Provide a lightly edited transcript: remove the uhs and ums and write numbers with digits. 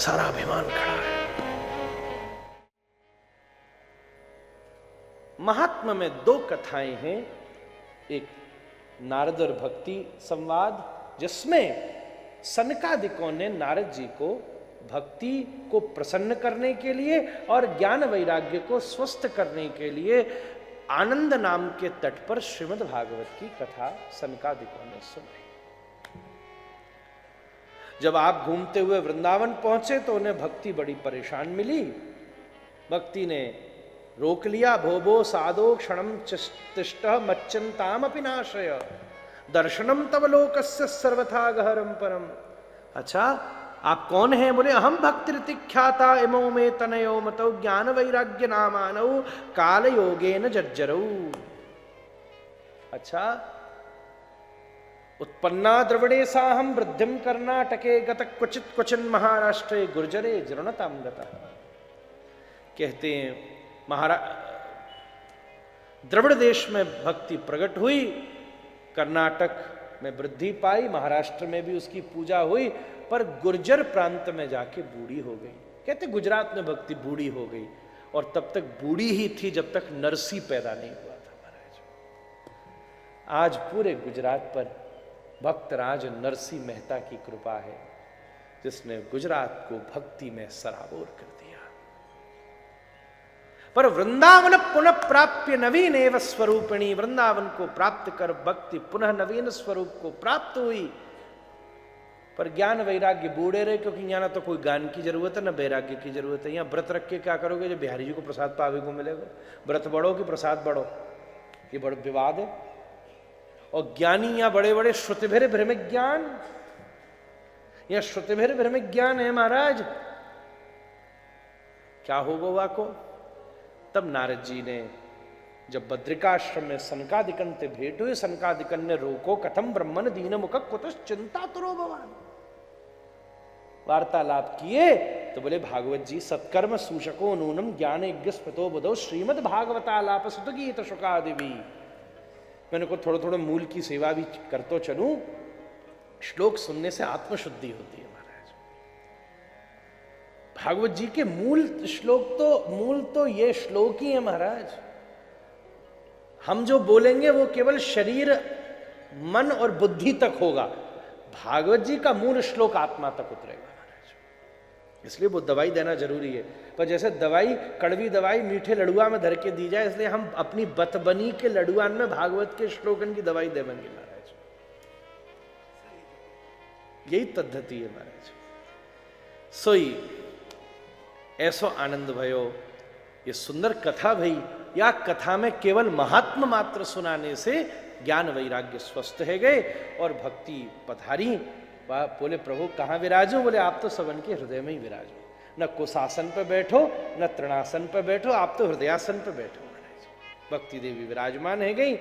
सारा अभिमान खड़ा है। महात्मा में दो कथाएं हैं, एक नारद और भक्ति संवाद, जिसमें सनकादिकों ने नारद जी को भक्ति को प्रसन्न करने के लिए और ज्ञान वैराग्य को स्वस्थ करने के लिए आनंद नाम के तट पर श्रीमद् भागवत की कथा सनकादिकों ने सुनाई। जब आप घूमते हुए वृंदावन पहुंचे तो उन्हें भक्ति बड़ी परेशान मिली। भक्ति ने रोक लिया। भोभो साधो क्षणम तिष्ठ मच्चंताम अपि नाशय दर्शनम तव लोकस्य सर्वथा गहरम परम। अच्छा, आप कौन हैं? बोले अहम भक्तिरितिख्याता इमो मे तनयो मतौ ज्ञान वैराग्य नामानौ काल योगेन जर्जरौ। अच्छा, उत्पन्ना द्रविड़े साहम वृद्धिम कर्नाटके गत क्वचित क्वचिन महाराष्ट्रे गुर्जरे जरुणताम गतः। कहते हैं द्रविड़ देश में भक्ति प्रकट हुई, कर्नाटक में वृद्धि पाई, महाराष्ट्र में भी उसकी पूजा हुई, पर गुर्जर प्रांत में जाके बूढ़ी हो गई। कहते गुजरात में भक्ति बूढ़ी हो गई, और तब तक बूढ़ी ही थी जब तक नरसी पैदा नहीं हुआ था महाराज। आज पूरे गुजरात पर भक्तराज नरसी मेहता की कृपा है, जिसने गुजरात को भक्ति में सराबोर कर दिया। पर वृंदावन पुनः प्राप्य नवीन एवं स्वरूपिणी, वृंदावन को प्राप्त कर भक्ति पुनः नवीन स्वरूप को प्राप्त हुई। पर ज्ञान वैराग्य बूढ़े रहे, क्योंकि यहाँ ना तो कोई ज्ञान की जरूरत है ना वैराग्य की जरूरत है। यहाँ व्रत रख के क्या करोगे जो बिहारी जी को प्रसाद पावे को मिलेगा? व्रत बढ़ो कि प्रसाद बढ़ो, ये बड़ा विवाद है। और ज्ञानी यहाँ बड़े बड़े श्रुतिभिर भ्रमिक ज्ञान, यहाँ श्रुतिभिर भ्रमिक ज्ञान है महाराज। क्या होगा वह को? तब नारद जी ने जब बद्रिकाश्रम में सनकादिकन से भेंट हुई, सनकादिकन ने रोको कथम ब्रह्मन दीन मुख कुतः चिंता तुरो भवान। वार्तालाप किए तो बोले भागवत जी सत्कर्म सूचको नूनम ज्ञान यज्ञ स्मृतो बुधो श्रीमद् भागवतालाप सुत गीत शुकादिवी। मैंने को थोड़ा थोड़ा मूल की सेवा भी करतो चलूं। श्लोक सुनने से आत्मशुद्धि होती है महाराज। भागवत जी के मूल तो ये श्लोक ही है महाराज। हम जो बोलेंगे वो केवल शरीर मन और बुद्धि तक होगा, भागवत जी का मूल श्लोक आत्मा तक उतरेगा महाराज। इसलिए वो दवाई देना जरूरी है। पर जैसे दवाई, कड़वी दवाई मीठे लड़ुआ में धर के दी जाए, इसलिए हम अपनी बतबनी के लड़ुआन में भागवत के श्लोकन की दवाई देवेंगे महाराज। यही पद्धति है महाराज। सोई ऐसो आनंद भयो। ये सुंदर कथा भई, या कथा में केवल महात्मा मात्र सुनाने से ज्ञान वैराग्य स्वस्थ है गए और भक्ति पधारी। बोले प्रभु कहाँ विराजो? बोले आप तो सबन के हृदय में ही विराजो। न कुशासन पे बैठो न तृणासन पे बैठो, आप तो हृदयासन पे बैठो महाराज। भक्ति देवी विराजमान है गई।